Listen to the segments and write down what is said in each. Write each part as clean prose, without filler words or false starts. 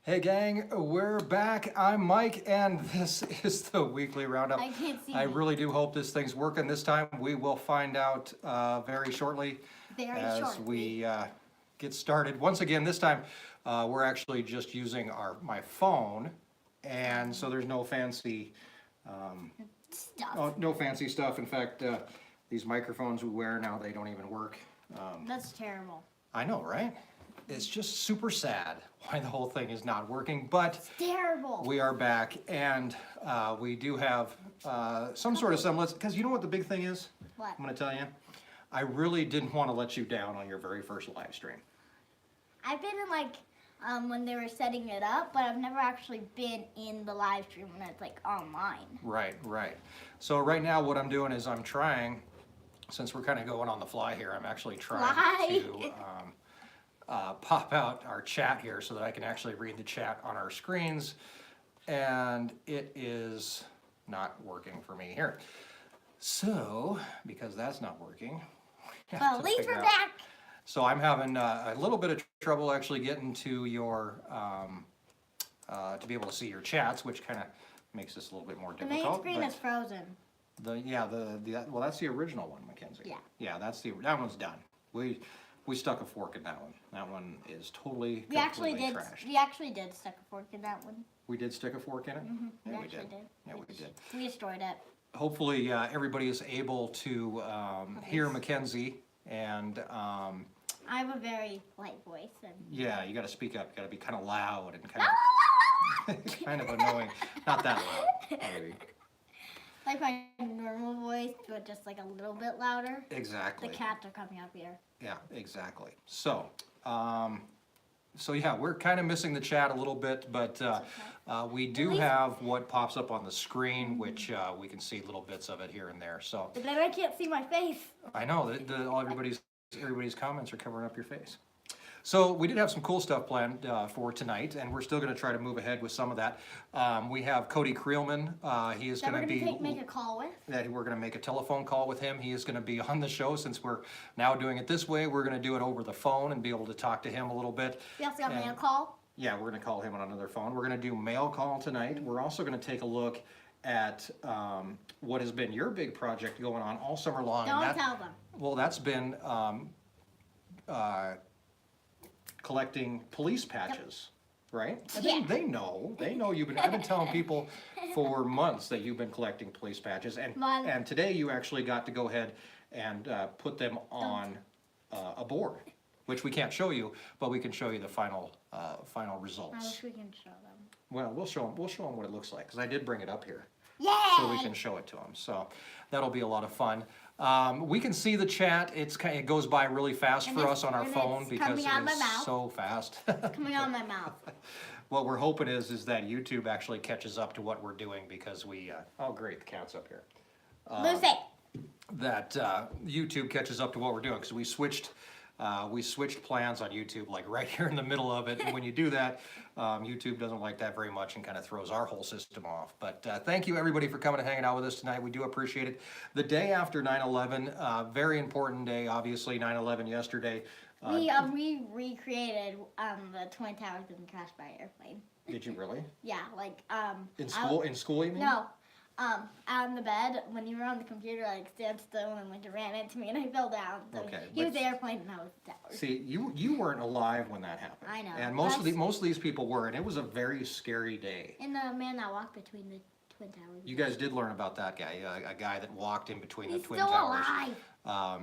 Hey gang, we're back. I'm Mike and this is the weekly roundup. I can't see I me. really do hope this thing's working this time. We will find out very shortly as we get started. Once again, this time we're actually just using my phone, and so there's no fancy Stuff. no fancy stuff. In fact, these microphones we wear now, they don't even work. That's terrible. I know, right? It's just super sad why the whole thing is not working, but It's terrible. we are back, and we do have some sort of semblance, because you know what the big thing is? What? I'm going to tell you. I really didn't want to let you down on your very first live stream. I've been in like when they were setting it up, but I've never actually been in the live stream when it's like online. Right, right. So right now what I'm doing is I'm trying, since we're kind of going on the fly here, I'm actually trying to pop out our chat here so that I can actually read the chat on our screens, and it is not working for me here. So, because that's not working, Well, at least we're back. So I'm having a little bit of trouble actually getting to your, to be able to see your chats, which kind of makes this a little bit more The main difficult. screen is frozen. Well, that's the original one, Mackenzie. Yeah. Yeah, that one's done. We stuck a fork in that one. That one is totally We actually trashed. did stick a fork in that one. We did stick a fork in it? We Yeah, actually did. Yeah, we did. We destroyed it. Hopefully everybody is able to hear Mackenzie, and I have a very light voice. And yeah, you got to speak up. You got to be kind of loud and kind of annoying. Not that loud, maybe. Like my normal voice, but just like a little bit louder. Exactly. The cats are coming up here. Yeah, exactly. So, yeah, we're kind of missing the chat a little bit, but we do have what pops up on the screen, which we can see little bits of it here and there. So But then I can't see my face. I know that everybody's comments are covering up your face. So we did have some cool stuff planned for tonight, and we're still going to try to move ahead with some of that. We have Cody Creelman. He is going to be make a call with. that we're going to make a telephone call with him. He is going to be on the show. Since we're now doing it this way, we're going to do it over the phone and be able to talk to him a little bit. We also got mail call. Yeah, we're going to call him on another phone. We're going to do mail call tonight. We're also going to take a look at what has been your big project going on all summer long. Don't tell them. Well, that's been collecting police patches, right? Yeah. They know you've been. I've been telling people for months that you've been collecting police patches, and today you actually got to go ahead and put them on a board, which we can't show you, but we can show you the final results. I wish we can show them. Well, we'll show them what it looks like, because I did bring it up here. Yay! So we can show it to them. So that'll be a lot of fun. We can see the chat. It goes by really fast for us on our phone because it is so fast. It's coming out of my mouth. What we're hoping is that YouTube actually catches up to what we're doing, because we oh great, the cat's up here. Lucy. That YouTube catches up to what we're doing, because we switched plans on YouTube like right here in the middle of it, and when you do that, YouTube doesn't like that very much and kind of throws our whole system off. But thank you everybody for coming and hanging out with us tonight. We do appreciate it. The day after 9/11, very important day, obviously. 9/11 yesterday. We recreated the Twin Towers in the crash by airplane. Did you really? Yeah, like In school, you mean? No. Out on the bed, when you were on the computer, like stand still, and like ran into me, and I fell down. So Okay, he was the airplane, and I was the tower. See, you weren't alive when that happened. I know. And most of these people were, and it was a very scary day. And the man that walked between the Twin Towers. You guys did learn about that guy, a guy that walked in between the Twin He's still Towers. alive.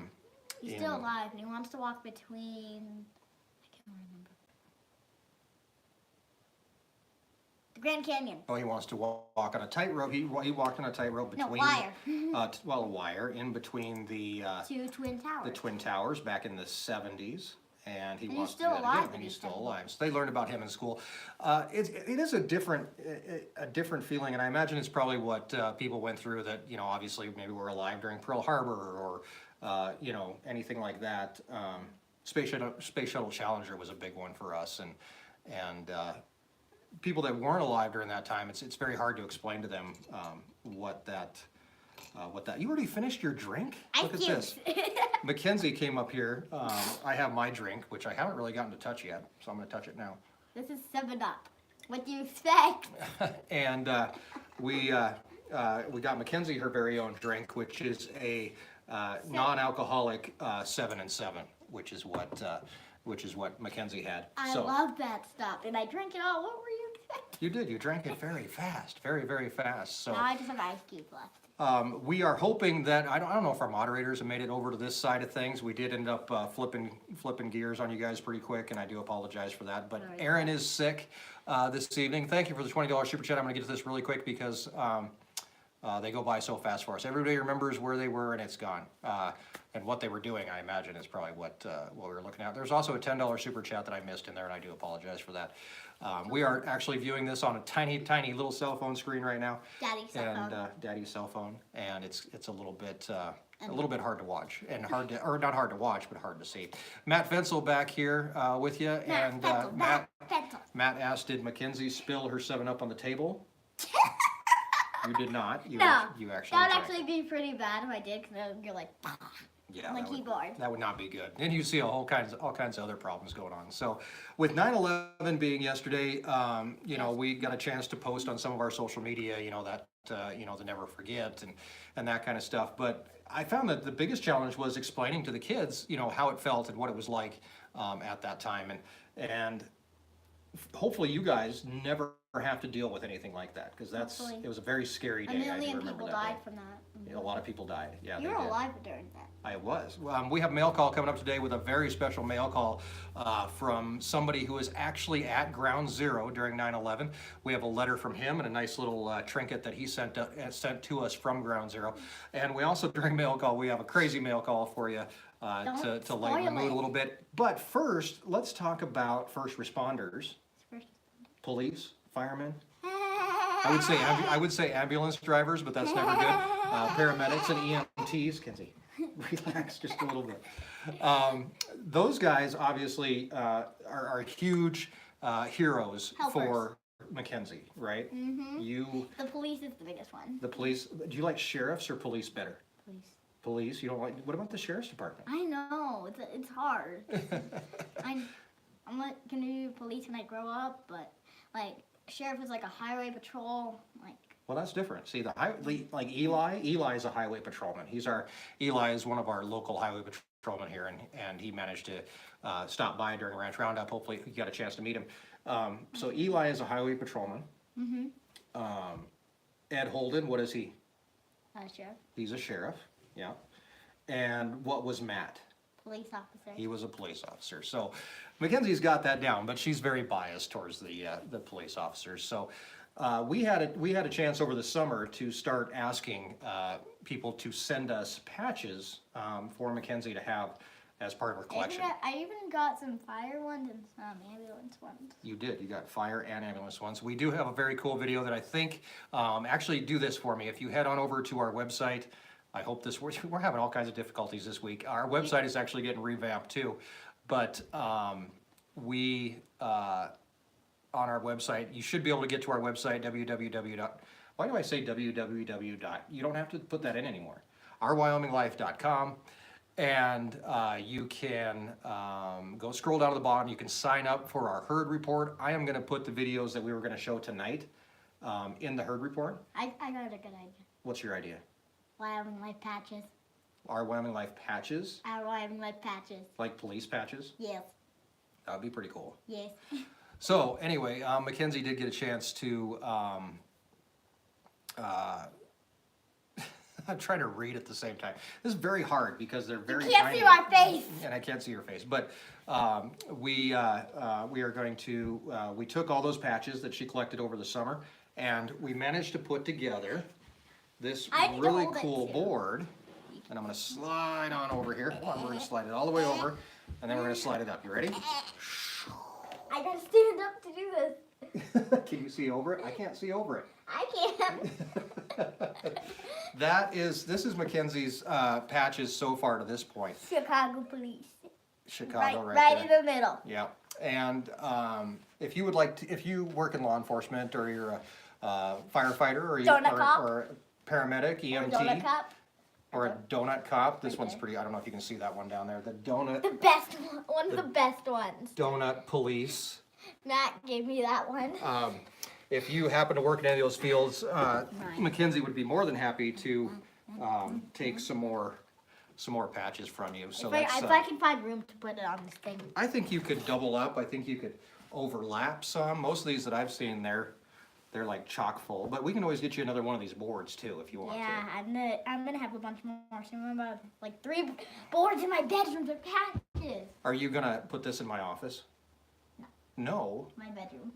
He's still alive, and he wants to walk between. I can't remember. The Grand Canyon. Oh, he wants to walk on a tightrope. He walked on a tightrope between wire. A wire in between the Two Twin Towers. the Twin Towers back in the 70s, and he wants he's still to do that alive, again, and he's still alive. So they learned about him in school. It is a different feeling, and I imagine it's probably what people went through that, obviously maybe were alive during Pearl Harbor or anything like that. Space Shuttle Challenger was a big one for us, and people that weren't alive during that time, it's very hard to explain to them what that. You already finished your drink? Look at this. Mackenzie came up here. I have my drink, which I haven't really gotten to touch yet, so I'm going to touch it now. This is 7-Up. What do you expect? And we got Mackenzie her very own drink, which is a non-alcoholic 7 and 7, which is what Mackenzie had. I love that stuff, and I drank it all. What were you expecting? You did. You drank it very fast, very, very fast. So Now I just have ice cubes left. we are hoping that I don't know if our moderators have made it over to this side of things. We did end up flipping gears on you guys pretty quick, and I do apologize for that. But Erin is sick this evening. Thank you for the $20 super chat. I'm going to get to this really quick because they go by so fast for us. Everybody remembers where they were, and it's gone. And what they were doing, I imagine, is probably what we were looking at. There's also a $10 super chat that I missed in there, and I do apologize for that. We are actually viewing this on a tiny, tiny little cell phone screen right now. Daddy's cell phone. Daddy's cell phone, and it's a little bit hard to watch, and not hard to watch, but hard to see. Matt Fensel back here with you, and Matt asked, did Mackenzie spill her 7-Up on the table? You did not. You actually. That would actually be pretty bad if I did, because you're like, yeah, on the keyboard. That would not be good. Then you see all kinds of other problems going on. So, with 9/11 being yesterday, we got a chance to post on some of our social media, the never forget and that kind of stuff. But I found that the biggest challenge was explaining to the kids, how it felt and what it was like at that time, and hopefully you guys never have to deal with anything like that, because it was a very scary day. A million people died from that. A lot of people died. Yeah, you were alive during that. I was. We have mail call coming up today with a very special mail call from somebody who was actually at Ground Zero during 9/11. We have a letter from him and a nice little trinket that he sent to us from Ground Zero. And we also, during mail call, we have a crazy mail call for you to lighten the mood a little bit. But first, let's talk about first responders, police, firemen. I would say ambulance drivers, but that's never good. Paramedics and EMTs. Kenzie, relax just a little bit. Those guys obviously are huge heroes for Mackenzie, right? Mm-hmm. The police is the biggest one. The police. Do you like sheriffs or police better? Police. Police. You don't like. What about the sheriff's department? I know it's hard. I'm not gonna do police when I grow up, but like sheriff is like a highway patrol, like. Well, that's different. See, like Eli is a highway patrolman. Eli is one of our local highway patrolmen here, and he managed to stop by during Ranch Roundup. Hopefully, you got a chance to meet him. So Eli is a highway patrolman. Mm-hmm. Ed Holden, what is he? Sheriff. He's a sheriff. Yeah. And what was Matt? Police officer. He was a police officer. So Mackenzie's got that down, but she's very biased towards the police officers. So we had a chance over the summer to start asking people to send us patches for Mackenzie to have as part of her collection. I even got some fire ones and some ambulance ones. You did. You got fire and ambulance ones. We do have a very cool video that I think, actually do this for me. If you head on over to our website, I hope this works. We're having all kinds of difficulties this week. Our website is actually getting revamped too. But on our website, you should be able to get to our website, why do I say www. You don't have to put that in anymore. ourwyominglife.com. And you can go scroll down to the bottom. You can sign up for our herd report. I am going to put the videos that we were going to show tonight in the herd report. I got a good idea. What's your idea? Wyoming Life patches. Our Wyoming Life patches? Our Wyoming Life patches. Like police patches? Yes. That would be pretty cool. Yes. So anyway, Mackenzie did get a chance to, I'm trying to read at the same time. This is very hard because they're very tiny. You can't see my face. And I can't see your face. But we are going to, we took all those patches that she collected over the summer, and we managed to put together this really cool board. And I'm going to slide on over here. We're going to slide it all the way over, and then we're going to slide it up. You ready? I got to stand up to do this. Can you see over it? I can't see over it. I can't. This is Mackenzie's patches so far to this point. Chicago Police. Chicago, right in the middle. Yeah, and if you would like to, if you work in law enforcement or you're a firefighter or a paramedic, EMT, or a donut cop, this one's pretty. I don't know if you can see that one down there. The donut. The best one. One of the best ones. Donut police. Matt gave me that one. If you happen to work in any of those fields, Mackenzie would be more than happy to take some more patches from you. So if I can find room to put it on this thing. I think you could double up. I think you could overlap some. Most of these that I've seen, they're like chock full. But we can always get you another one of these boards too if you want to. Yeah, I'm gonna have a bunch more. So I'm about like 3 boards in my bedroom for patches. Are you gonna put this in my office? No. My bedroom.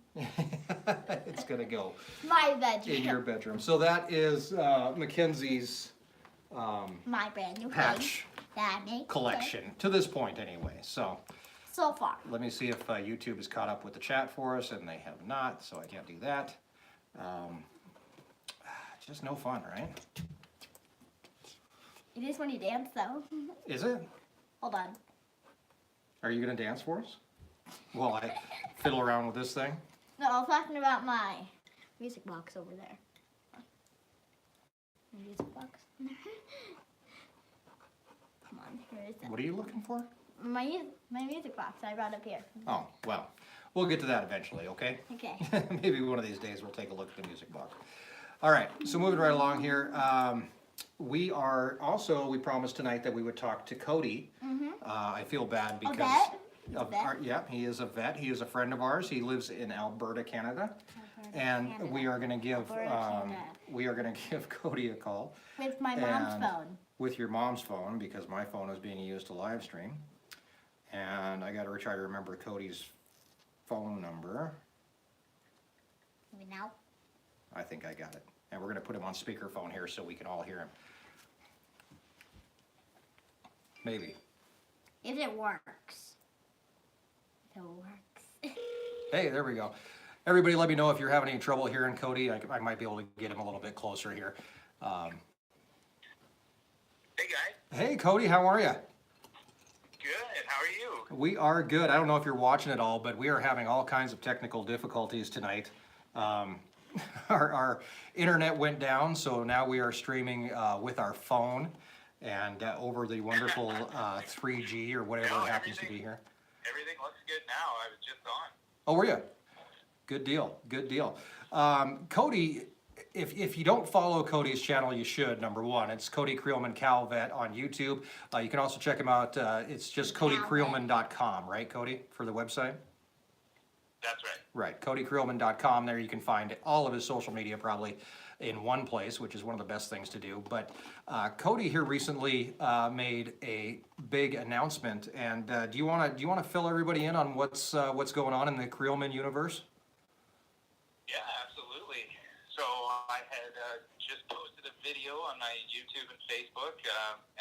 It's gonna go My bedroom. in your bedroom. So that is Mackenzie's my brand new patch collection to this point anyway. So far. let me see if YouTube has caught up with the chat for us, and they have not, so I can't do that. Just no fun, right? It is when you dance though. Is it? Hold on. Are you gonna dance for us while I fiddle around with this thing? No, I'm talking about my music box over there. My music box. Come on, where is it? What are you looking for? My music box I brought up here. Oh, well, we'll get to that eventually, okay? Okay. Maybe one of these days we'll take a look at the music box. All right, so moving right along here. We promised tonight that we would talk to Cody. I feel bad because... yeah, he is a vet. He is a friend of ours. He lives in Alberta, Canada. We are going to give Cody a call. With my mom's phone. With your mom's phone, because my phone is being used to live stream. And I got to try to remember Cody's phone number. Maybe now. I think I got it. And we're going to put him on speakerphone here so we can all hear him. Maybe. If it works. If it works. Hey, there we go. Everybody let me know if you're having any trouble hearing Cody. I might be able to get him a little bit closer here. Hey, guys. Hey, Cody, how are you? Good. How are you? We are good. I don't know if you're watching it all, but we are having all kinds of technical difficulties tonight. Our internet went down, so now we are streaming with our phone and over the wonderful 3G or whatever it happens to be here. Everything looks good now. I was just on. Oh, were you? Good deal. Good deal. Cody, if you don't follow Cody's channel, you should, number one. It's Cody Creelman Cal Vet on YouTube. You can also check him out. It's just codycreelman.com, right, Cody, for the website? That's right. Right, codycreelman.com. There you can find all of his social media probably in one place, which is one of the best things to do. But Cody here recently made a big announcement, and do you want to fill everybody in on what's going on in the Creelman universe? Yeah, absolutely. So I had just posted a video on my YouTube and Facebook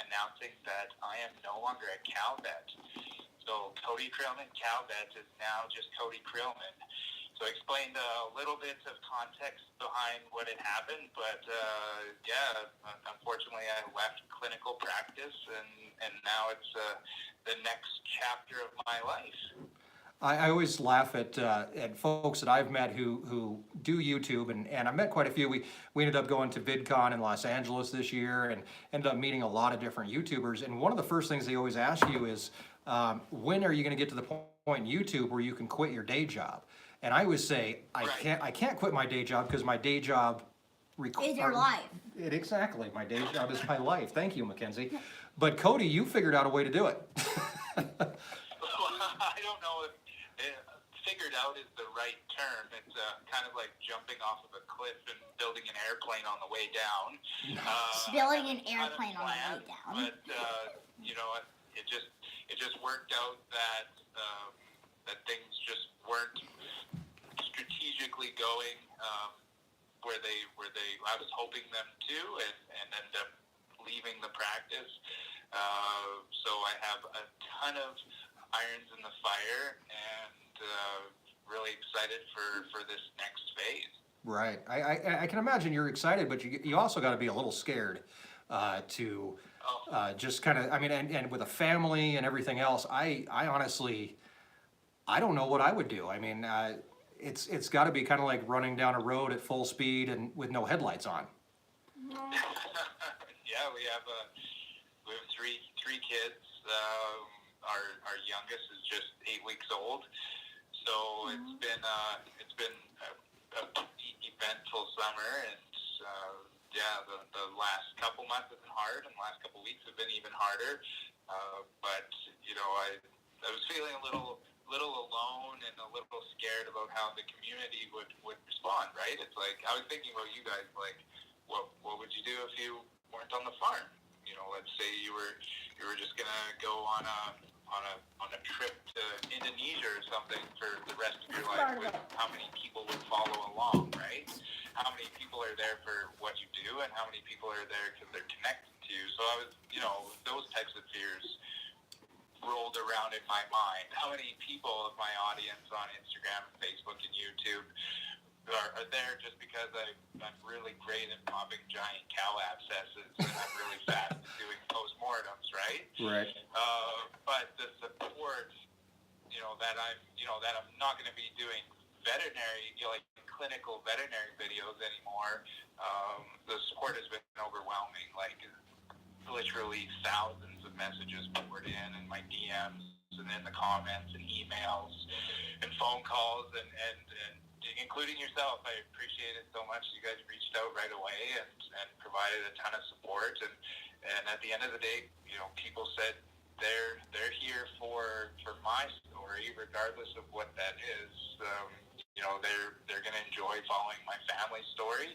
announcing that I am no longer a cow vet. So Cody Creelman Cow Vet is now just Cody Creelman. So I explained a little bit of context behind what had happened, but unfortunately I left clinical practice, and now it's the next chapter of my life. I always laugh at folks that I've met who do YouTube, and I met quite a few. We ended up going to VidCon in Los Angeles this year and ended up meeting a lot of different YouTubers. And one of the first things they always ask you is, when are you going to get to the point in YouTube where you can quit your day job? And I always say, I can't quit my day job because my day job is your life. Exactly, my day job is my life. Thank you, Mackenzie. But Cody, you figured out a way to do it. I don't know if figured out is the right term. It's kind of like jumping off of a cliff and building an airplane on the way down. Building an airplane on the way down. But it just worked out that that things just weren't strategically going where they I was hoping them to, and ended up leaving the practice. So I have a ton of irons in the fire, and really excited for this next phase. Right. I can imagine you're excited, but you also got to be a little scared to just kind of, I mean, and with a family and everything else, I honestly, I don't know what I would do. I mean, it's got to be kind of like running down a road at full speed and with no headlights on. Yeah, we have three kids. Our youngest is just 8 weeks old. So it's been a eventful summer, and yeah, the last couple months have been hard, and the last couple weeks have been even harder. But you know, I was feeling a little alone and a little scared about how the community would respond. Right? It's like I was thinking about you guys. Like, what would you do if you weren't on the farm? You know, let's say you were just gonna go on a trip to Indonesia or something for the rest of your life. How many people would follow along, right? How many people are there for what you do, and how many people are there because they're connected to you? So I was, you know, those types of fears rolled around in my mind. How many people of my audience on Instagram, Facebook, and YouTube are there just because I'm really great at popping giant cow abscesses and I'm really fast at doing postmortems, right? Right. But the support, that I'm not going to be doing veterinary, like clinical veterinary videos anymore. The support has been overwhelming. Like literally thousands of messages poured in my DMs and in the comments and emails and phone calls and including yourself. I appreciate it so much. You guys reached out right away and provided a ton of support. And at the end of the day, people said they're here for my story, regardless of what that is. They're going to enjoy following my family story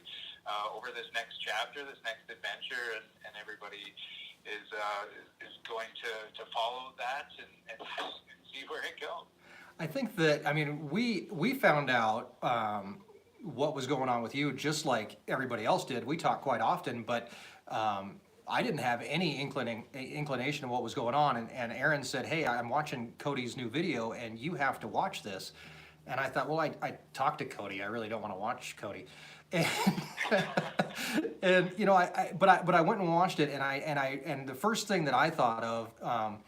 over this next chapter, this next adventure, and everybody is going to follow that and see where it goes. I think that, we found out what was going on with you just like everybody else did. We talk quite often, but I didn't have any inclination of what was going on. And Erin said, hey, I'm watching Cody's new video and you have to watch this. And I thought, well, I talked to Cody. I really don't want to watch Cody. And, but I went and watched it, and the first thing that I thought of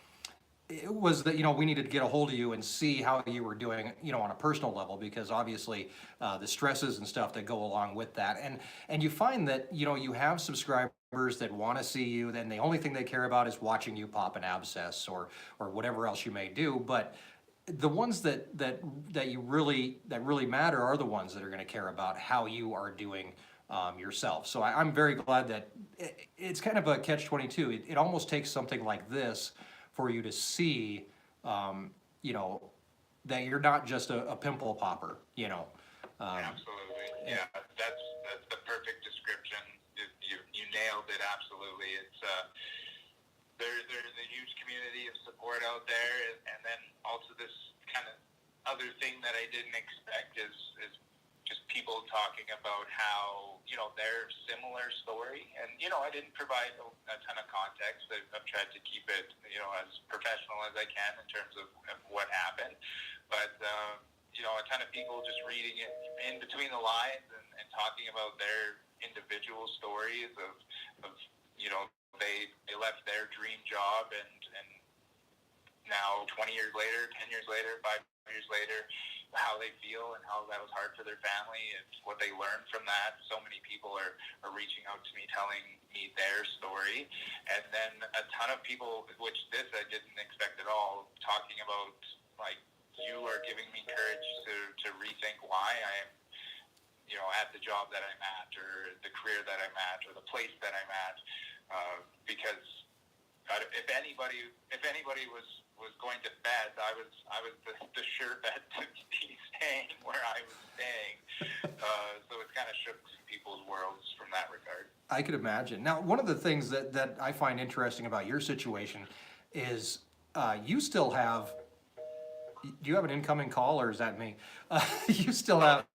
it was that we needed to get a hold of you and see how you were doing, on a personal level, because obviously the stresses and stuff that go along with that, and you find that you have subscribers that want to see you, then the only thing they care about is watching you pop an abscess or whatever else you may do, but the ones that really matter are the ones that are going to care about how you are doing yourself. So I'm very glad that it's kind of a catch-22. It almost takes something like this for you to see, that you're not just a pimple popper, Absolutely, yeah. That's the perfect description. You nailed it. Absolutely. It's there's a huge community of support out there, and then also this kind of other thing that I didn't expect is just people talking about how their similar story, and I didn't provide a ton of context. I've tried to keep it as professional as I can in terms of what happened, but a ton of people just reading it in between the lines and talking about their individual stories of they left their dream job and now 20 years later, 10 years later, 5 years later, how they feel and how that was hard for their family and what they learned from that. So many people are reaching out to me, telling me their story. And then a ton of people, which this I didn't expect at all, talking about, like, you are giving me courage to rethink why I am, at the job that I'm at, or the career that I'm at, or the place that I'm at. Because if anybody was going to bet, I was the sure bet to be staying where I was staying. So it's kind of shook people's worlds from that regard. I could imagine. Now, one of the things that I find interesting about your situation is you still have. Do you have an incoming call, or is that me? You still have.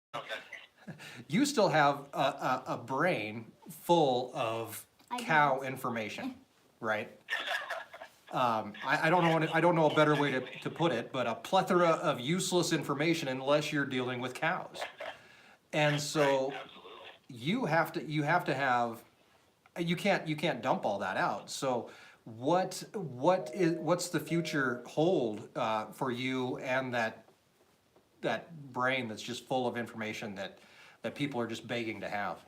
You still have a brain full of cow information, right? I don't know a better way to put it, but a plethora of useless information unless you're dealing with cows. And so you have to have, you can't dump all that out. So what's the future hold for you and that brain that's just full of information that people are just begging to have?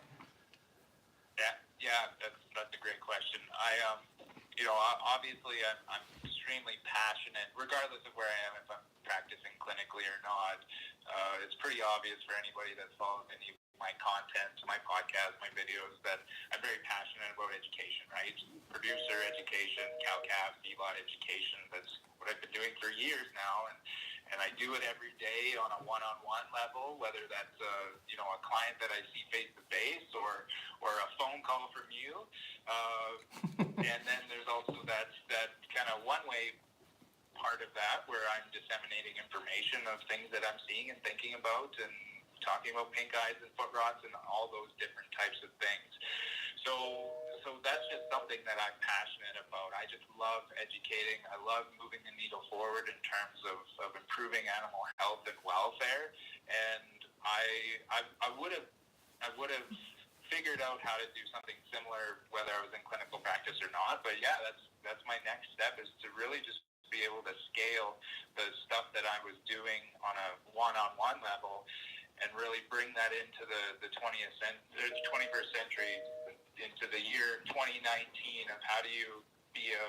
Yeah, that's a great question. obviously I'm extremely passionate, regardless of where I am, if I'm practicing clinically or not. It's pretty obvious for anybody that follows any of my content, my podcast, my videos, that I'm very passionate about education, right? Producer education, cow-calf, feedlot education. That's what I've been doing for years now, and I do it every day on a one-on-one level, whether that's a client that I see face-to-face or a phone call from you. And then there's also that kind of one-way part of that where I'm disseminating information of things that I'm seeing and thinking about and talking about pink eyes and foot rots and all those different types of things. So that's just something that I'm passionate about. I just love educating. I love moving the needle forward in terms of improving animal health and welfare. And I would have figured out how to do something similar whether I was in clinical practice or not. But yeah, that's my next step, is to really just be able to scale the stuff that I was doing on a one-on-one level and really bring that into the 21st century, into the year 2019, of how do you be a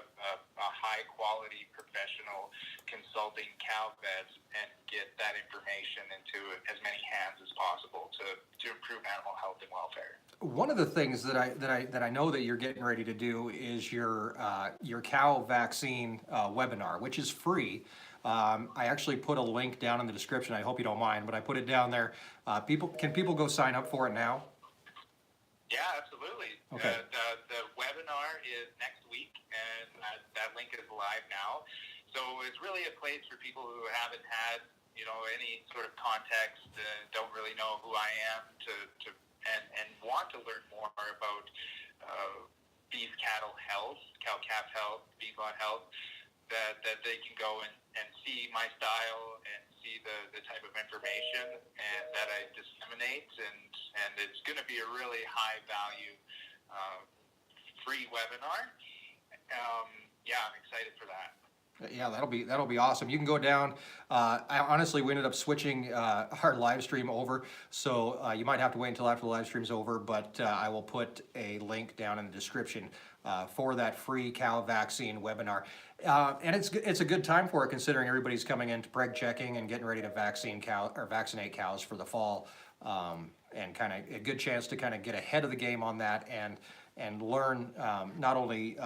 high-quality professional consulting cow vet and get that information into as many hands as possible to improve animal health and welfare. One of the things that I know that you're getting ready to do is your cow vaccine webinar, which is free. I actually put a link down in the description. I hope you don't mind, but I put it down there. Can people go sign up for it now? Yeah, absolutely. Okay. The webinar is next week, and that link is live now. So it's really a place for people who haven't had, any sort of context, don't really know who I am, and want to learn more about beef cattle health, cow-calf health, feedlot health, that they can go and see my style and see the type of information and that I disseminate, and it's going to be a really high value free webinar. I'm excited for that. Yeah, that'll be awesome. You can go down. We ended up switching our live stream over, so you might have to wait until after the live stream's over. But I will put a link down in the description for that free cow vaccine webinar. And it's a good time for it, considering everybody's coming into preg checking and getting ready to vaccinate cows for the fall, and kind of a good chance to kind of get ahead of the game on that and learn not only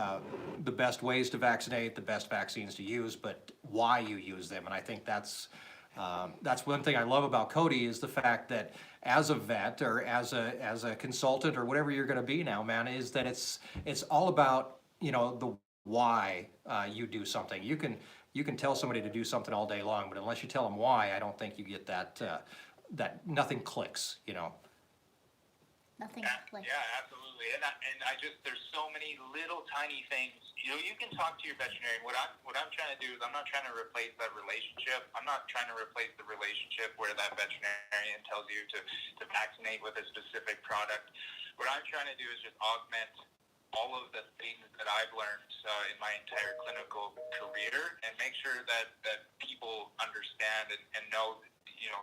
the best ways to vaccinate, the best vaccines to use, but why you use them. And I think that's one thing I love about Cody, is the fact that as a vet or as a consultant or whatever you're going to be now, man, is that it's all about the why you do something. You can tell somebody to do something all day long, but unless you tell them why, I don't think you get that nothing clicks. Nothing like Yeah, absolutely. And I just, there's so many little tiny things. You can talk to your veterinarian. What I'm trying to do is, I'm not trying to replace that relationship. I'm not trying to replace the relationship where that veterinarian tells you to vaccinate with a specific product. What I'm trying to do is just augment all of the things that I've learned in my entire clinical career, and make sure that people understand and know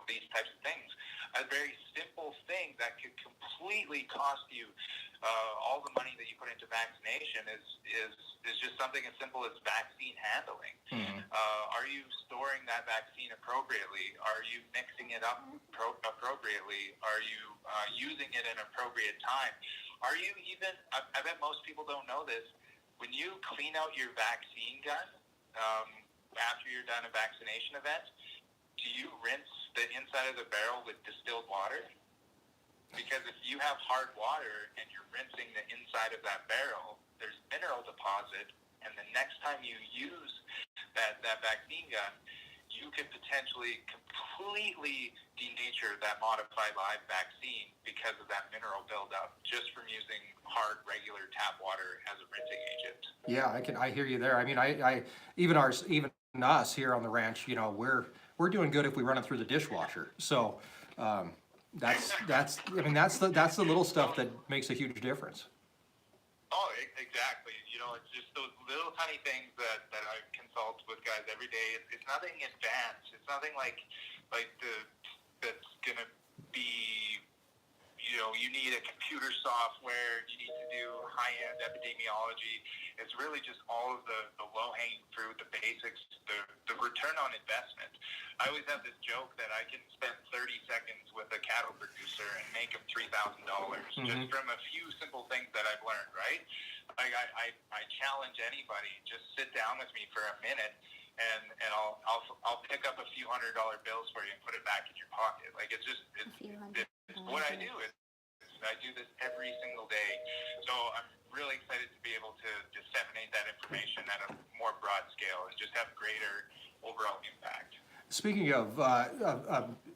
these types of things. A very simple thing that could completely cost you all the money that you put into vaccination is just something as simple as vaccine handling. Mm-hmm. Are you storing that vaccine appropriately? Are you mixing it up appropriately? Are you using it in appropriate time? Are you even, I bet most people don't know this, when you clean out your vaccine gun after you're done a vaccination event, do you rinse the inside of the barrel with distilled water? Because if you have hard water and you're rinsing the inside of that barrel, there's mineral deposit, and the next time you use that vaccine gun, you could potentially completely denature that modified live vaccine because of that mineral buildup, just from using hard, regular tap water as a rinsing agent. Yeah, I hear you there. I mean, even us here on the ranch, we're doing good if we run it through the dishwasher. So that's the little stuff that makes a huge difference. Oh, exactly. It's just those little tiny things that I consult with guys every day. It's nothing advanced. It's nothing like that's gonna be. You need a computer software. You need to do high-end epidemiology. It's really just all of the low-hanging fruit, the basics, the return on investment. I always have this joke that I can spend 30 seconds with a cattle producer and make him $3,000 just from a few simple things that I've learned, right? Like I challenge anybody, just sit down with me for a minute and I'll pick up a few $100 bills for you and put it back in your pocket. Like it's what I do. I do this every single day. So I'm really excited to be able to disseminate that information at a more broad scale and just have greater overall impact. Speaking of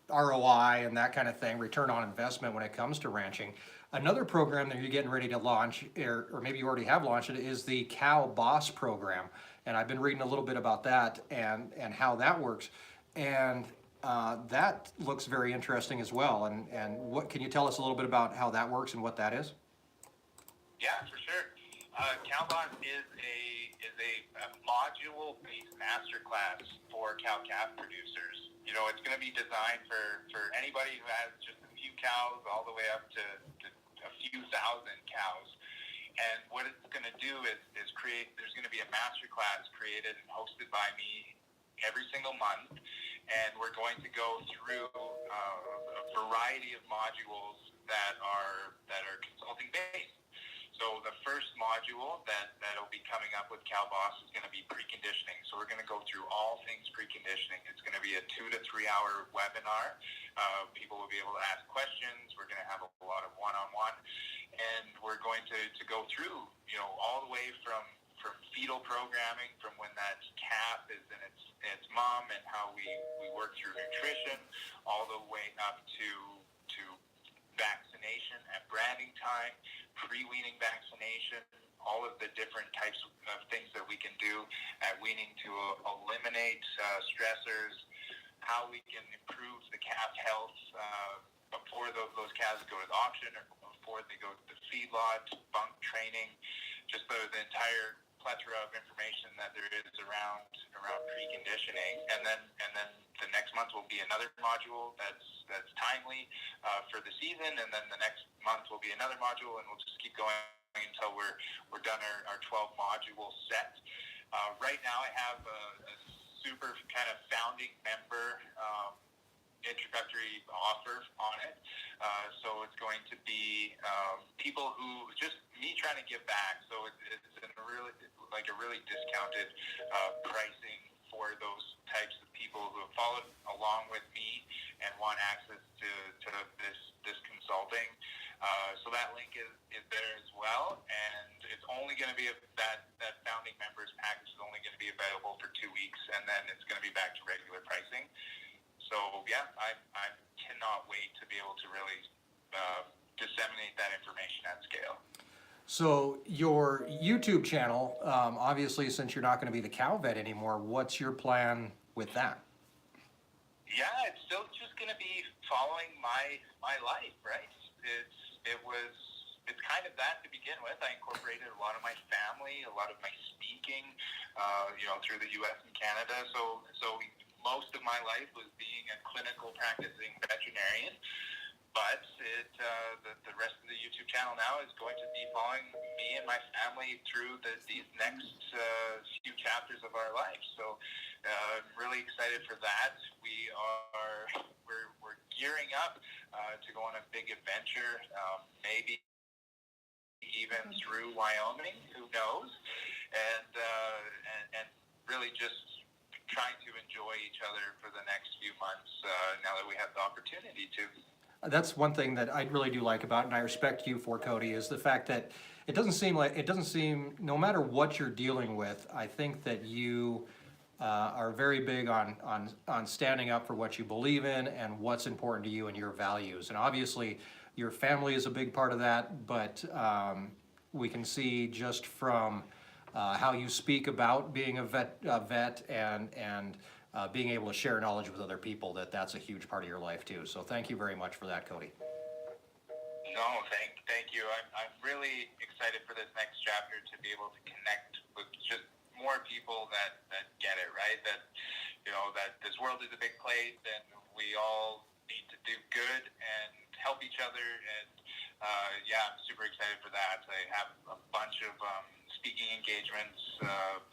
ROI and that kind of thing, return on investment when it comes to ranching, another program that you're getting ready to launch, or maybe you already have launched it, is the Cow Boss program. And I've been reading a little bit about that and how that works. And that looks very interesting as well. And what can you tell us a little bit about how that works and what that is? Yeah, for sure. CowBoss is a module-based masterclass for cow-calf producers. You know, it's going to be designed for anybody who has just a few cows all the way up to a few thousand cows. And what it's going to do is there's going to be a masterclass created and hosted by me every single month. And we're going to go through a variety of modules that are consulting based. So the first module that'll be coming up with Cow Boss is going to be preconditioning. So we're going to go through all things preconditioning. It's going to be a 2 to 3 hour webinar. People will be able to ask questions. We're going to have a lot of one-on-one, and we're going to go through, you know, all the way from fetal programming, from when that calf is in its mom and how we work through nutrition, all the way up to vaccination at branding time, pre-weaning vaccination, all of the different types of things that we can do at weaning to eliminate stressors, how we can improve the calf health before those calves go to the auction or before they go to the feedlot, bunk training, just the entire plethora of information that there is around preconditioning. And then the next month will be another module that's timely for the season, and then the next month will be another module, and we'll just keep going until we're done our 12 module set. Right now I have a super kind of founding member introductory offer on it. So it's going to be people who, just me trying to give back. So it's in a really discounted pricing for those types of people who have followed along with me and want access to this consulting. So that link is there as well, and it's only going to be that founding members package is only going to be available for 2 weeks, and then it's going to be back to regular pricing. So yeah, I cannot wait to be able to really disseminate that information at scale. So your YouTube channel, obviously, since you're not going to be the cow vet anymore, what's your plan with that? Yeah, it's still just going to be following my life, right? It's kind of that to begin with. I incorporated a lot of my family, a lot of my speaking, through the U.S. and Canada. So most of my life was being a clinical practicing veterinarian. But the rest of the YouTube channel now is going to be following me and my family through these next few chapters of our life. So I'm really excited for that. We're gearing up to go on a big adventure, maybe even through Wyoming. Who knows? And really just trying to enjoy each other for the next few months now that we have the opportunity to. That's one thing that I really do like about it, and I respect you for, Cody, is the fact that it doesn't seem, no matter what you're dealing with, I think that you are very big on standing up for what you believe in and what's important to you and your values. And obviously, your family is a big part of that, but we can see just from how you speak about being a vet and being able to share knowledge with other people, that's a huge part of your life too. So thank you very much for that, Cody. No, thank you. I'm really excited for this next chapter to be able to connect with just more people that get it, right? That this world is a big place and we all need to do good and help each other. And I'm super excited for that. I have a bunch of speaking engagements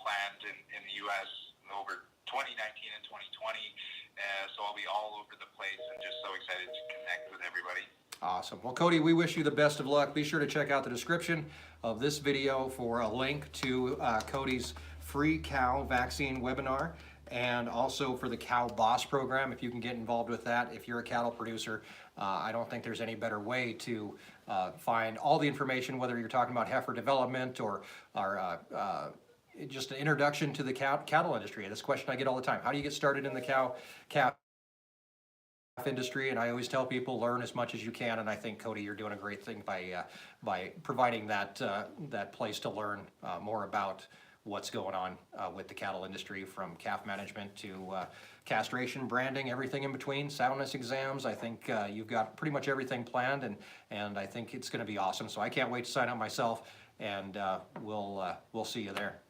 planned in the U.S. over 2019 and 2020. So I'll be all over the place and just so excited to connect with everybody. Awesome. Well, Cody, we wish you the best of luck. Be sure to check out the description of this video for a link to Cody's free cow vaccine webinar, and also for the Cow Boss program, if you can get involved with that. If you're a cattle producer, I don't think there's any better way to find all the information, whether you're talking about heifer development or just an introduction to the cattle industry. This question I get all the time: how do you get started in the calf industry? And I always tell people, learn as much as you can. And I think, Cody, you're doing a great thing by providing that place to learn more about what's going on with the cattle industry, from calf management to castration, branding, everything in between, soundness exams. I think you've got pretty much everything planned, and I think it's going to be awesome. So I can't wait to sign up myself, and we'll see you there.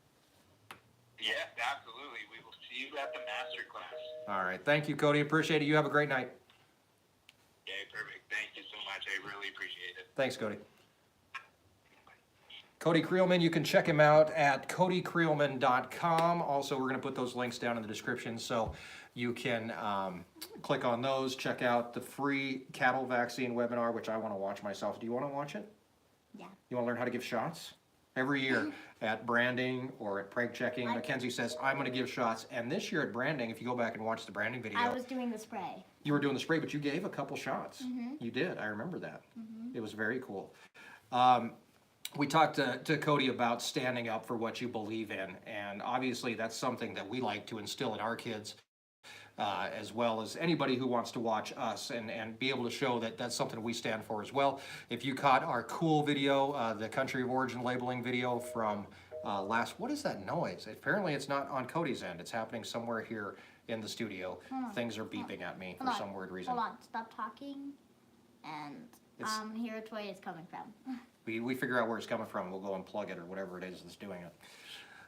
Yes, absolutely. We will see you at the masterclass. All right. Thank you, Cody. Appreciate it. You have a great night. Okay, perfect. Thank you so much. I really appreciate it. Thanks, Cody. Cody Creelman, you can check him out at codycreelman.com. Also, we're going to put those links down in the description so you can click on those. Check out the free cattle vaccine webinar, which I want to watch myself. Do you want to watch it? Yeah. You want to learn how to give shots? Every year at branding or at preg checking, Mackenzie says, I'm going to give shots. And this year at branding, if you go back and watch the branding video, I was doing the spray. you were doing the spray, but you gave a couple shots. Mm-hmm. You did. I remember that. It was very cool. We talked to Cody about standing up for what you believe in, and obviously that's something that we like to instill in our kids, as well as anybody who wants to watch us, and be able to show that that's something we stand for as well. If you caught our cool video, the country of origin labeling video from what is that noise? Apparently it's not on Cody's end. It's happening somewhere here in the studio. Things are beeping at me for some weird reason. Hold on, stop talking, and here it's where it's coming from. We figure out where it's coming from. We'll go and plug it or whatever it is that's doing it.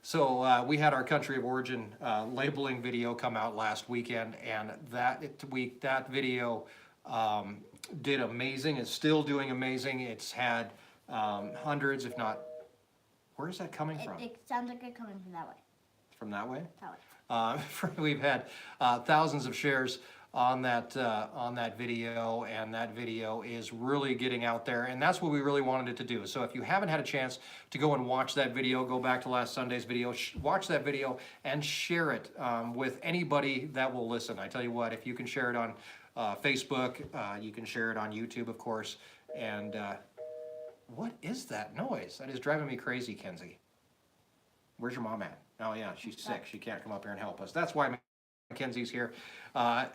So we had our country of origin labeling video come out last weekend, and that video did amazing. It's still doing amazing. It's had hundreds, if not, where is that coming from? It sounds like it's coming from that way. From that way? That way. We've had thousands of shares on that video, and that video is really getting out there, and that's what we really wanted it to do. So if you haven't had a chance to go and watch that video, go back to last Sunday's video, watch that video and share it with anybody that will listen. I tell you what, if you can share it on Facebook, you can share it on YouTube, of course. And what is that noise? That is driving me crazy, Kenzie. Where's your mom at? Oh yeah, she's sick. She can't come up here and help us. That's why Mackenzie's here.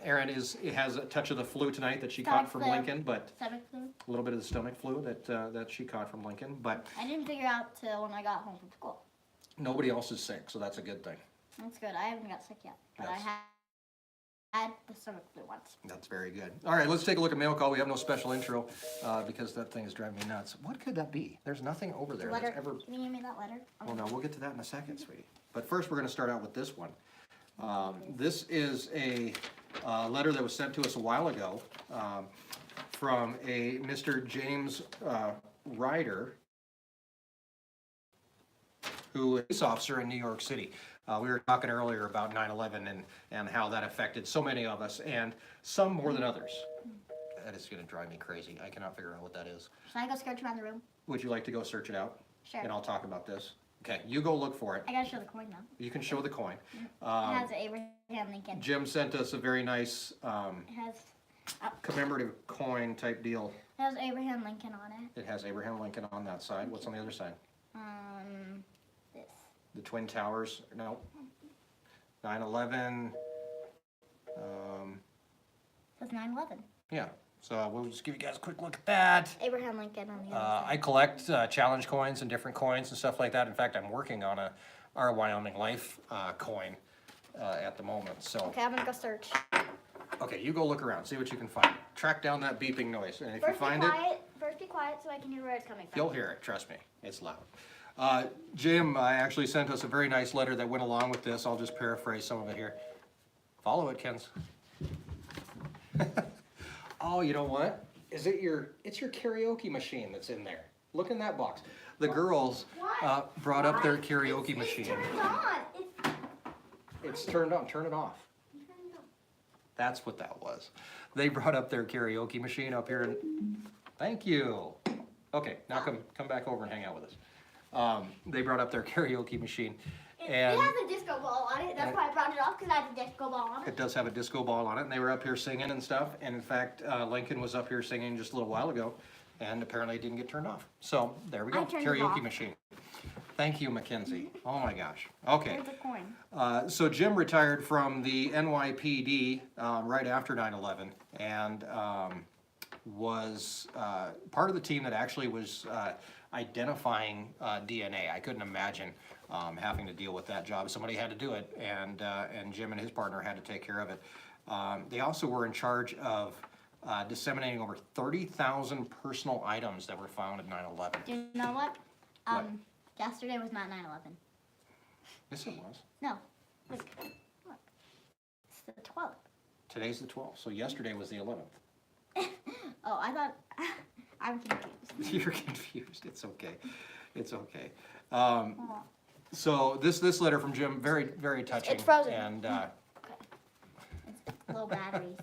Erin has a touch of the flu tonight that she caught from Lincoln, but Stomach flu? a little bit of the stomach flu that she caught from Lincoln. But I didn't figure out till when I got home from school. nobody else is sick, so that's a good thing. That's good. I haven't got sick yet, but Yes. I had the stomach flu once. That's very good. All right, let's take a look at mail call. We have no special intro because that thing is driving me nuts. What could that be? There's nothing over there Letter. that's ever... Can you give me that letter? Well, no, we'll get to that in a second, sweetie. But first, we're going to start out with this one. This is a letter that was sent to us a while ago from a Mr. James Ryder, who is a police officer in New York City. We were talking earlier about 9/11 and how that affected so many of us, and some more than others. That is going to drive me crazy. I cannot figure out what that is. Should I go search around the room? Would you like to go search it out? Sure. And I'll talk about this. Okay, you go look for it. I gotta show the coin now. You can show the coin. It has Abraham Lincoln. Jim sent us a very nice It has commemorative coin type deal. it has Abraham Lincoln on it. It has Abraham Lincoln on that side. What's on the other side? This. The Twin Towers? No. 9/11. It says 9/11. Yeah. So we'll just give you guys a quick look at that. Abraham Lincoln on the other I collect challenge coins and different coins and stuff like that. In fact, I'm working on our Wyoming Life coin at the moment. So Okay, I'm gonna go search. okay, you go look around, see what you can find. Track down that beeping noise, and if you First be find it, quiet. First be quiet so I can hear where it's coming from. you'll hear it. Trust me, it's loud. Jim actually sent us a very nice letter that went along with this. I'll just paraphrase some of it here. Follow it, Kenz. Oh, you know what? It's your karaoke machine that's in there. Look in that box. The girls brought up their karaoke machine. It's turned on. It's turned on. Turn it off. That's what that was. They brought up their karaoke machine up here. Thank you. Okay, now come back over and hang out with us. They brought up their karaoke machine. And it has a disco ball on it. That's why I brought it off, because it has a disco ball on it. It does have a disco ball on it, and they were up here singing and stuff. And in fact, Lincoln was up here singing just a little while ago, and apparently it didn't get turned off. So there we go, I turned it karaoke off. machine. Thank you, Mackenzie. Oh my gosh. Okay. There's a coin. So Jim retired from the NYPD right after 9/11, and was part of the team that actually was identifying DNA. I couldn't imagine having to deal with that job. Somebody had to do it, and Jim and his partner had to take care of it. They also were in charge of disseminating over 30,000 personal items that were found at 9/11. Do you know what? What? Yesterday was not 9/11. Yes, it was. No. Look. It's the 12th. Today's the 12th, so yesterday was the 11th. Oh, I thought... I'm confused. You're confused. It's okay. It's okay. So this letter from Jim, very, very touching. It's frozen. And Low batteries.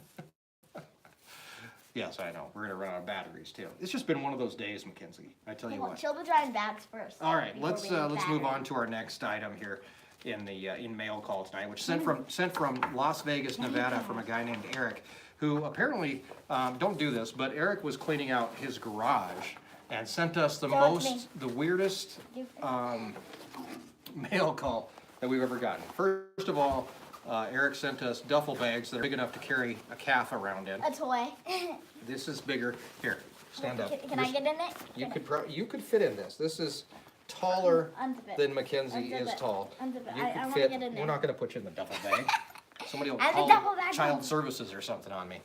yes, I know. We're gonna run out of batteries too. It's just been one of those days, Mackenzie. I tell you Well, what. chill the drying bags first. All right, before let's we eat move on batteries. to our next item here in the in mail call tonight, which sent from Las Vegas, Nevada, from a guy named Eric, who apparently don't do this, but Eric was cleaning out his garage and sent us the Show it to me. the weirdest mail call that we've ever gotten. First of all, Eric sent us duffel bags that are big enough to carry a calf around in. A toy. This is bigger. Here, stand up. Can I get in it? You could fit in this. This is taller Unzip it. than Mackenzie Unzip is it. tall. Unzip it. You I could wanna fit. get in there. We're not going to put you in the duffel bag. Somebody will And the call duffel bag child comes. services or something on me.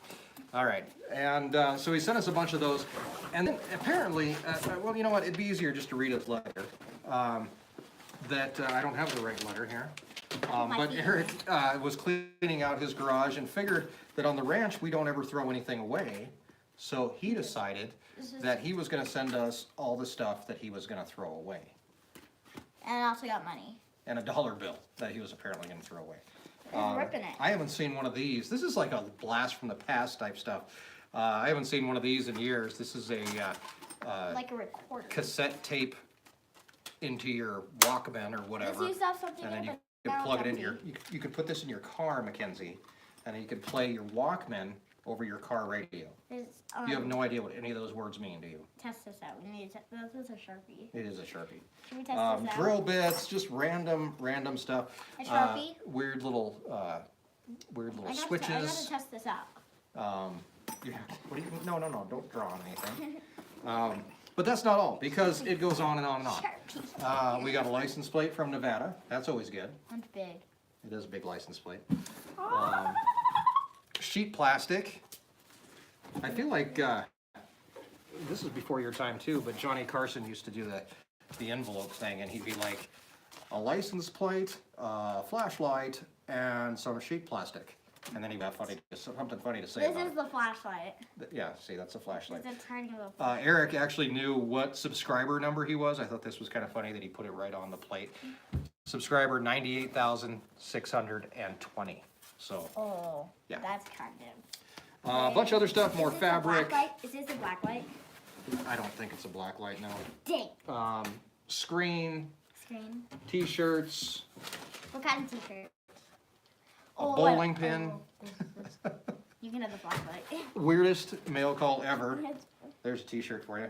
All right, and so he sent us a bunch of those, and then apparently, well, you know what? It'd be easier just to read his letter. I don't have the right letter here. But Eric was cleaning out his garage and figured that on the ranch we don't ever throw anything away. So he decided that he was going to send us all the stuff that he was going to throw away. And I also got money. And a dollar bill that he was apparently going to throw away. I'm ripping it. I haven't seen one of these. This is like a blast from the past type stuff. I haven't seen one of these in years. This is a Like a recorder. cassette tape into your Walkman or whatever. This used to have something And then in you it, could but now plug it's it in your, empty. you could put this in your car, Mackenzie, and then you could play your Walkman over your car radio. There's, You have no idea what any of those words mean, do you? Test this out. We need to this is a Sharpie. It is a Sharpie. Can we test this out? Drill bits, just random stuff. A Sharpie? Weird little I gotta switches. test this out. Yeah, what do you, no, don't draw on anything. But that's not all, because it goes on and on and on. Sharpie. We got a license plate from Nevada. That's always good. That's big. It is a big license plate. Sheet plastic. I feel like this is before your time too, but Johnny Carson used to do the envelope thing, and he'd be like, a license plate, a flashlight, and some sheet plastic. And then he got something funny to say This about is the flashlight. it. Yeah, see, that's a flashlight. It's a tiny little. Eric actually knew what subscriber number he was. I thought this was kind of funny that he put it right on the plate. Subscriber 98,620. So, Oh. Yeah. That's kind of. a bunch of other stuff, more Is this the fabric. black light? Is this the black light? I don't think it's a black light, no. Dang. Screen, Screen. t-shirts, What kind of t-shirt? a bowling pin. You can have the black light. Weirdest mail call ever. There's a t-shirt for you.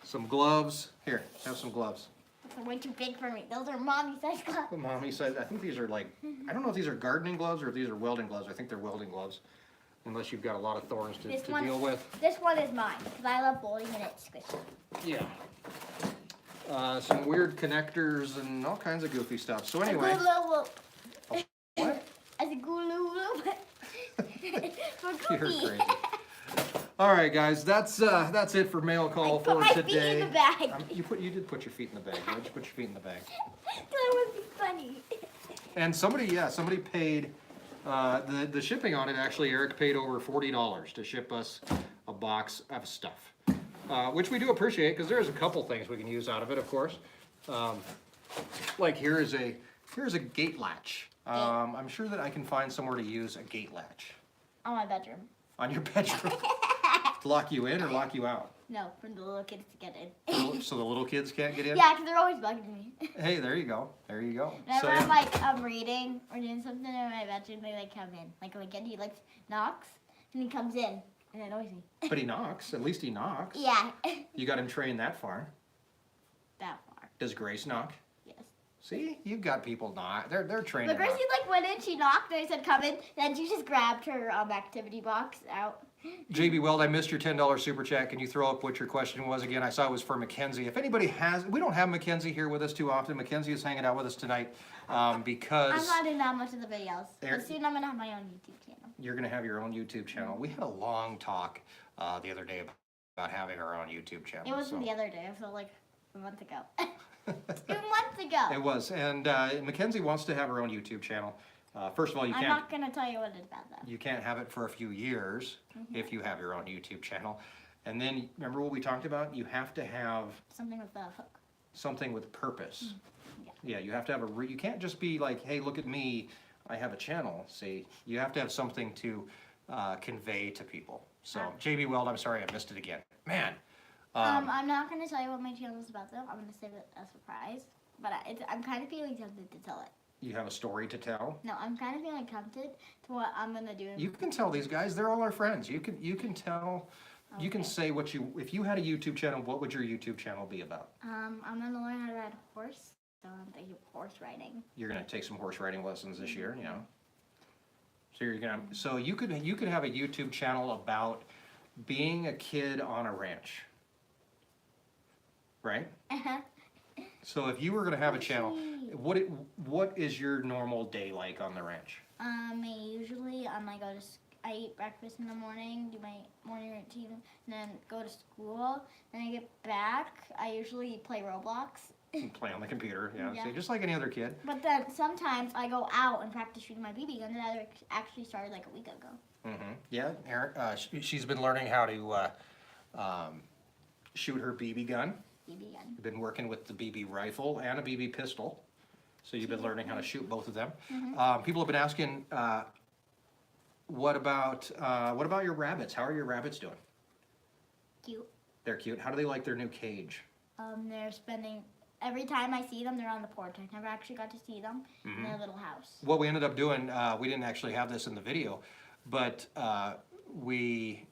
Some gloves. Here, have some gloves. They're way too big for me. Those are mommy size gloves. Mommy said, I think these are like, I don't know if these are gardening gloves or if these are welding gloves. I think they're welding gloves. Unless you've got a lot of thorns to deal with. This one is mine because I love bowling and it's squishy. Yeah. Some weird connectors and all kinds of goofy stuff. So anyway. What? As a gulu loop. For You're cookie. crazy. All right, guys, that's it for mail call I for put my feet today. in the bag. You did put your feet in the bag. Why did you put your feet in the bag? That would be funny. And somebody paid the shipping on it. Actually, Eric paid over $40 to ship us a box of stuff. which we do appreciate because there's a couple things we can use out of it, of course. Like here's a gate latch. I'm sure that I can find somewhere to use a gate latch. On my bedroom. On your bedroom? To lock you in or lock you out? No, for the little kids to get in. So the little kids can't get in? Yeah, because they're always bugging me. Hey, there you go. There you go. Whenever So, I'm like reading or doing something in my bedroom, they like come in. Like Kenzie like knocks and he comes in and it annoys me. but he knocks. At least he knocks. Yeah. You got him trained that far. That far. Does Grace knock? Yes. See, you've got people knock. They're trained. But Gracie like went in, she knocked, and I said come in, then she just grabbed her activity box out. JB Weld, I missed your $10 super chat. Can you throw up what your question was again? I saw it was for Mackenzie. If anybody has, we don't have Mackenzie here with us too often. Mackenzie is hanging out with us tonight because I'm not in that much of the videos. There- But soon I'm gonna have my own YouTube channel. you're going to have your own YouTube channel. We had a long talk the other day about having our own YouTube channel. It wasn't so- the other day, it was like a month ago. 2 months ago. It was, and Mackenzie wants to have her own YouTube channel. First of all, you I'm can't. not gonna tell you what it's about though. You can't have it for a few years if you have your own YouTube channel. And then remember what we talked about? You have to have Something with the hook. something with purpose. Yeah. Yeah, you have to have you can't just be like, hey, look at me, I have a channel. See, you have to have something to convey to people. So, JB Weld, I'm sorry I missed it again. Man. I'm not gonna tell you what my channel is about though. I'm gonna save it a surprise. But I'm kind of feeling tempted to tell it. You have a story to tell. No, I'm kind of feeling tempted to what I'm gonna do. You can tell these guys; they're all our friends. You can tell. You can Okay. say what you. If you had a YouTube channel, what would your YouTube channel be about? I'm gonna learn how to ride a horse. So I'm thinking horse riding. You're gonna take some horse riding lessons this year, you know. So you're gonna. So you could have a YouTube channel about being a kid on a ranch, right? So if you were gonna have a channel, what is your normal day like on the ranch? Usually I eat breakfast in the morning, do my morning routine, and then go to school. Then I get back. I usually play Roblox. You play on the computer, yeah. Yeah. So just like any other kid. But then sometimes I go out and practice shooting my BB gun, and that actually started like a week ago. Mm-hmm. Yeah, Erin, she's been learning how to shoot her BB gun. BB gun. You've been working with the BB rifle and a BB pistol. So you've been learning how to shoot both of them. People have been asking, what about your rabbits? How are your rabbits doing? Cute. They're cute. How do they like their new cage? They're spending every time I see them, they're on the porch. I never actually got to see them in their little house. What we ended up doing, we didn't actually have this in the video, but we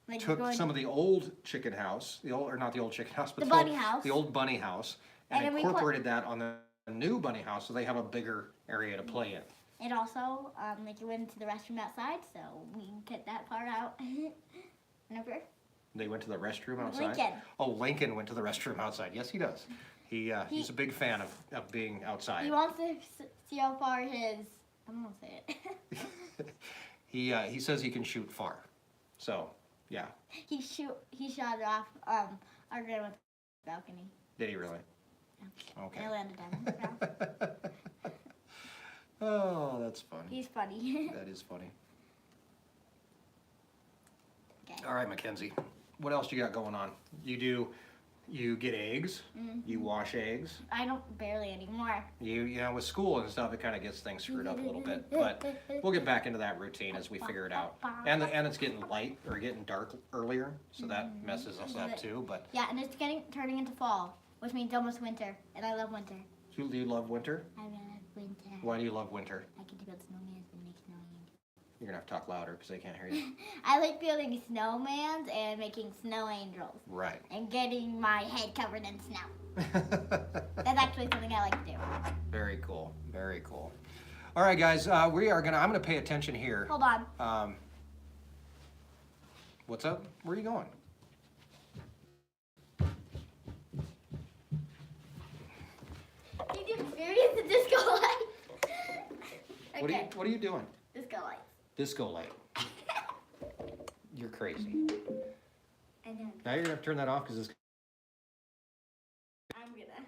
Like took going- some of the old chicken house, not the old chicken house, but The bunny house. the old bunny house, and And then we put- incorporated that on the new bunny house, so they have a bigger area to play in. It also like you went into the restroom outside, so we cut that part out. Remember? They went to the restroom outside? Lincoln. Oh, Lincoln went to the restroom outside. Yes, he does. He's a big fan of being outside. He wants to see how far his. I'm gonna say it. He says he can shoot far. So, yeah. He shot it off our grandma's balcony. Did he really? Okay. And it landed on the ground. Oh, that's funny. He's funny. That is funny. Okay. All right, Mackenzie. What else you got going on? You get eggs. You wash eggs. I don't barely anymore. You know, with school and stuff, it kind of gets things screwed up a little bit. But we'll get back into that routine as we figure it out. And it's getting light or getting dark earlier, so that messes us up too. But Yeah, and it's turning into fall, which means almost winter, and I love winter. do you love winter? I love winter. Why do you love winter? I get to build snowmans and make snowman. You're gonna have to talk louder because they can't hear you. I like building snowmans and making snow angels Right. and getting my head covered in snow. That's actually something I like to do. Very cool. Very cool. All right, guys. I'm gonna pay attention here. Hold on. What's up? Where are you going? Did you experience the disco light? Okay, What are you doing? disco light. Disco light. You're crazy. And then Now you're gonna have to turn that off because it's. I'm gonna.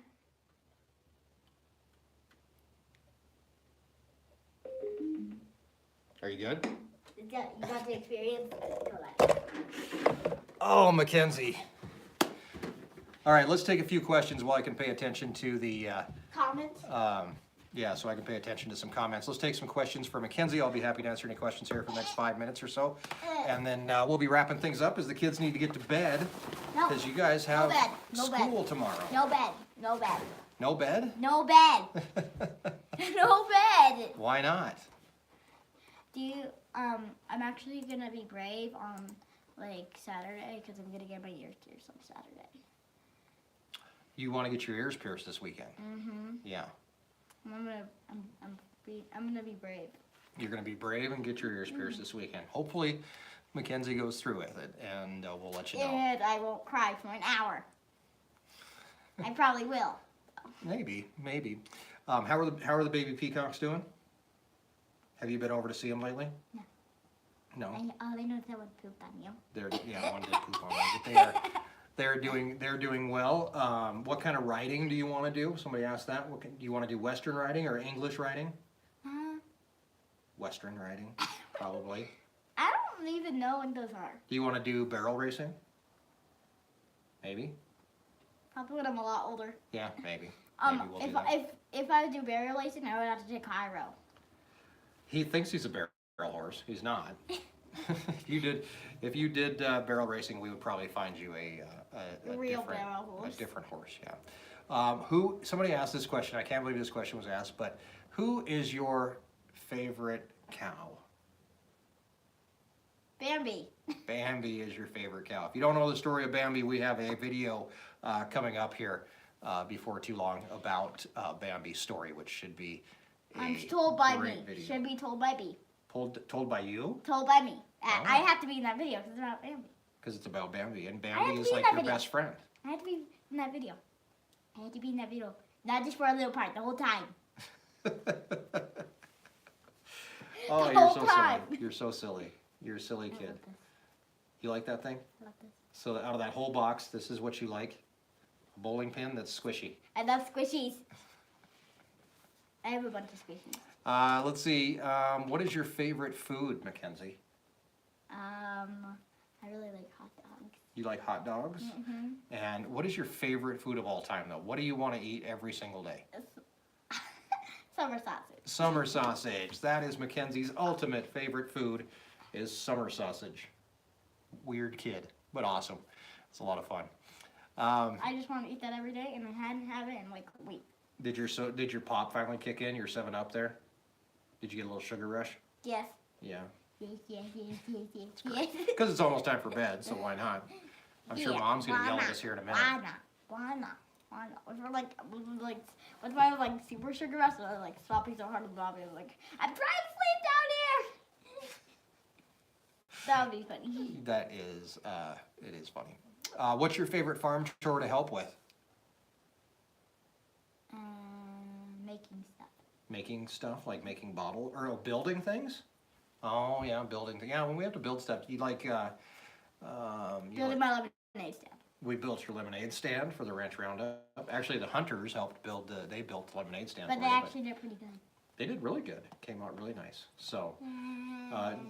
Are you good? You got to experience the disco light. Oh, Mackenzie. All right, let's take a few questions while I can pay attention to the, Comments? yeah, so I can pay attention to some comments. Let's take some questions for Mackenzie. I'll be happy to answer any questions here for the next 5 minutes or so. And then we'll be wrapping things up as the kids need to get to bed No. because you guys have bed. No bed. school tomorrow. No bed. No bed. No bed? No bed. No bed. Why not? Do you, I'm actually gonna be brave on like Saturday because I'm gonna get my ears pierced on Saturday. You want to get your ears pierced this weekend? Mm-hmm. Yeah. I'm gonna be brave. You're going to be brave and get your ears pierced this weekend. Hopefully, Mackenzie goes through with it, and we'll let you know. And I won't cry for an hour. I probably will. Maybe. How are the baby peacocks doing? Have you been over to see them lately? No. No. All I know is that one pooped on you. One did poop on me, but they're doing well. What kind of riding do you want to do? Somebody asked that. Do you want to do Western riding or English riding? Western riding, probably. I don't even know what those are. Do you want to do barrel racing? Maybe. Probably when I'm a lot older. Yeah, maybe. Maybe we'll do that. If I do barrel racing, I would have to take Cairo. He thinks he's a barrel horse. He's not. If you did barrel racing, we would probably find you a Real different, barrel horse. a different horse. Yeah. Somebody asked this question. I can't believe this question was asked, but who is your favorite cow? Bambi. Bambi is your favorite cow. If you don't know the story of Bambi, we have a video coming up here before too long about Bambi's story, which should be Told by great me. video. Should be told by me. Told by you? Told by me. Oh. I have to be in that video because it's about Bambi. Because it's about Bambi, and have Bambi to is be in like that your video. best friend. I had to be in that video. I had to be in that video. Not just for a little part, the whole time. Oh, The you're whole so time. silly. You're so silly. You're a silly I kid. love this. You like that thing? I love this. So out of that whole box, this is what you like? A bowling pin that's squishy. I love squishies. I have a bunch of squishies. Let's see. What is your favorite food, Mackenzie? I really like hot dogs. You like hot dogs? Mm-hmm. And what is your favorite food of all time, though? What do you want to eat every single day? Summer sausage. Summer sausage. That is Mackenzie's ultimate favorite food, is summer sausage. Weird kid, but awesome. It's a lot of fun. I just want to eat that every day, and I hadn't had it in like a week. Did your pop finally kick in? Your 7-Up there? Did you get a little sugar rush? Yes. Yeah. Yes. Because it's almost time for bed, so why not? I'm sure Yeah, Mom's gonna why yell at not? us here in a minute. Why not? Why not? Why not? If we're like, what's my like super sugar rush? And I'm like swapping so hard with Bobby. I'm like, I'm trying to sleep down here. That would be funny. That is, it is funny. What's your favorite farm chore to help with? Making stuff. Making stuff, like making building things? Oh, yeah, building things. Yeah, when we have to build stuff, you like, Building my lemonade stand. we built your lemonade stand for the Ranch Roundup. Actually, the hunters helped build they built the lemonade stand But for they you, actually did pretty good. they did really good. Came out really nice. So,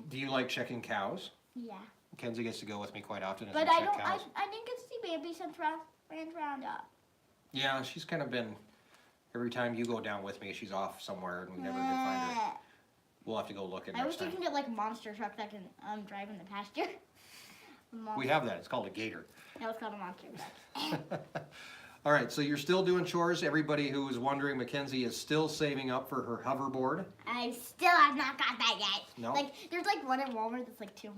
do you like checking cows? Yeah. Kenzie gets to go with me quite often as But we I check don't. cows. I didn't get to see baby since Ranch Roundup. Yeah, she's kind of been, every time you go down with me, she's off somewhere and we never did find her. We'll have to go look at I wish next you time. can get like a monster truck that can drive in the pasture. We have that. It's called a gator. That was called a monster truck. All right, so you're still doing chores. Everybody who is wondering, Mackenzie is still saving up for her hoverboard. I still have not got that yet. No? Like, there's like one at Walmart that's like $200.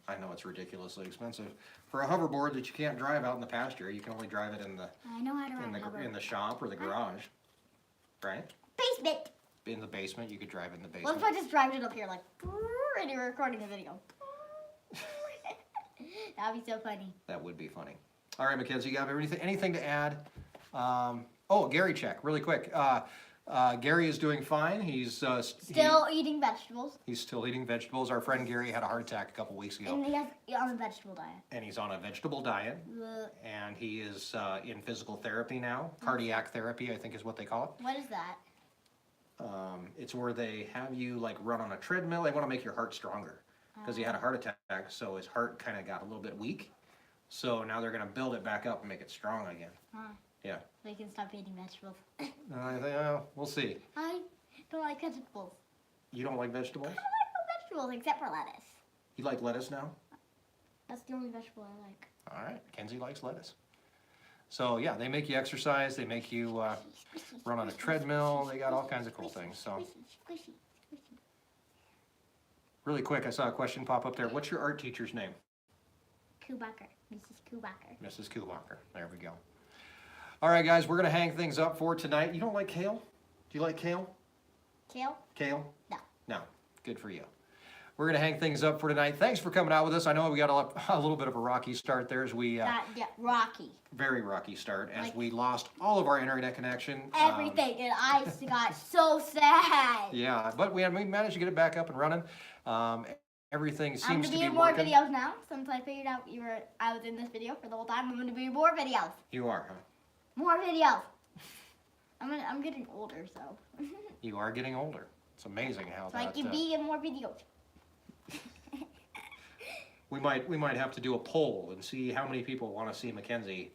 I know it's ridiculously expensive. For a hoverboard that you can't drive out in the pasture, you can only drive it in the I know how to ride a hover. in the shop or the garage, right? Basement. In the basement, you could drive in the What basement. if I just drive it up here like, and you're recording a video? That'd be so funny. That would be funny. All right, Mackenzie, you have anything to add? Oh, Gary check, really quick. Gary is doing fine. He's Still eating vegetables. he's still eating vegetables. Our friend Gary had a heart attack a couple weeks ago, And he has on a vegetable diet. and he's on a vegetable diet, Ugh. and he is in physical therapy now. Cardiac therapy, I think is what they call it. What is that? It's where they have you like run on a treadmill. They want to make your heart stronger because he had a heart attack, so his heart kind of got a little bit weak. So now they're going to build it back up and make it strong again. Yeah. They can stop eating vegetables. I think, we'll see. I don't like vegetables. You don't like vegetables? I don't like no vegetables except for lettuce. You like lettuce now? That's the only vegetable I like. All right, Kenzie likes lettuce. So yeah, they make you exercise. They make you run on a treadmill. They got all kinds of cool things. So Squishy, squishy. really quick, I saw a question pop up there. What's your art teacher's name? Kubacher. Mrs. Kubacher. Mrs. Kubacher. There we go. All right, guys, we're going to hang things up for tonight. You don't like kale? Do you like kale? Kale? Kale? No. No. Good for you. We're going to hang things up for tonight. Thanks for coming out with us. I know we got a little bit of a rocky start there as we... Yeah, rocky. Very rocky start as Like- we lost all of our internet connection. Everything, and I got so sad. Yeah, but we managed to get it back up and running. Everything I'm seems gonna to be be in more working. videos now since I figured out I was in this video for the whole time. I'm gonna be in more videos. You are, huh? More videos. I'm getting older, so You are getting older. It's amazing how so I that. can be in more videos. We might have to do a poll and see how many people want to see Mackenzie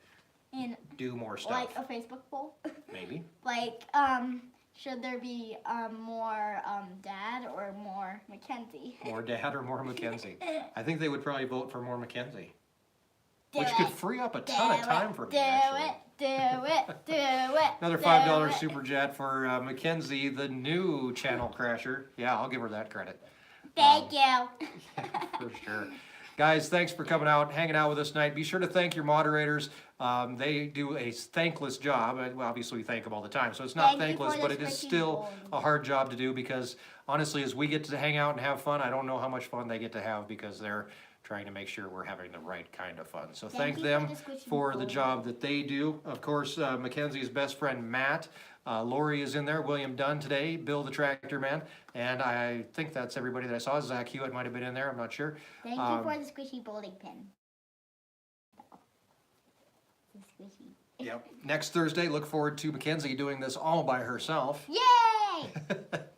And do more stuff. like a Facebook poll. Maybe. Like, should there be more Dad or more Mackenzie? More Dad or more Mackenzie. I think they would probably vote for more Mackenzie, Do which it. could free up a ton of time for me. Do Actually. it. Do it. Do it. Another do $5 it. super chat for Mackenzie, the new channel crasher. Yeah, I'll give her that credit. Thank you. For sure. Guys, thanks for coming out, hanging out with us tonight. Be sure to thank your moderators. They do a thankless job. Well, obviously, we thank them all the time, so it's not Thank you thankless, for but this it is freaking still bowl. a hard job to do because, honestly, as we get to hang out and have fun, I don't know how much fun they get to have because they're trying to make sure we're having the right kind of fun. So thank Thank you for them this squishy for the bowl. job that they do. Of course, Mackenzie's best friend, Matt. Lori is in there, William Dunn today, Bill the Tractor Man, and I think that's everybody that I saw. Zach Hewitt might have been in there, I'm not sure. Thank you for the squishy bowling pin. The squishy. Yep. Next Thursday, look forward to Mackenzie doing this all by herself. Yay!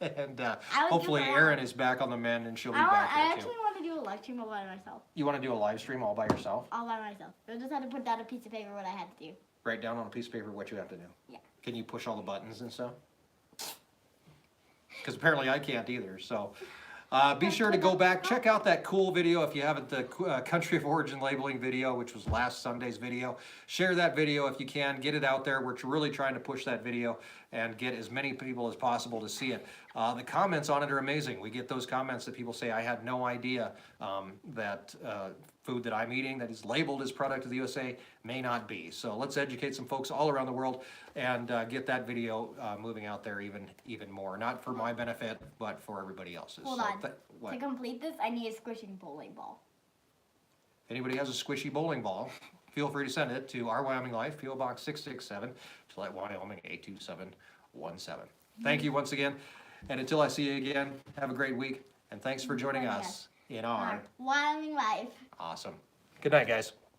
And I would hopefully do that. Erin is back on the mend and she'll be I back there actually too. want to do a live stream all by myself. You want to do a live stream all by yourself? All by myself. I just had to put down a piece of paper what I had to do. Write down on a piece of paper what you have to do. Yeah. Can you push all the buttons and stuff? Because apparently I can't either. So be sure to go back, check out that cool video if you haven't, the country of origin labeling video, which was last Sunday's video. Share that video if you can, get it out there. We're really trying to push that video and get as many people as possible to see it. The comments on it are amazing. We get those comments that people say, I had no idea that food that I'm eating that is labeled as product of the USA may not be. So let's educate some folks all around the world and get that video moving out there even more. Not for my benefit, but for everybody else's. Hold So on. what? To complete this, I need a squishing bowling ball. If anybody has a squishy bowling ball, feel free to send it to our Wyoming Life, P.O. Box 667, Gillette, Wyoming 82717. Thank you once again, and until I see you again, have a great week, and thanks for joining us in our Wyoming Life. awesome. Good night, guys.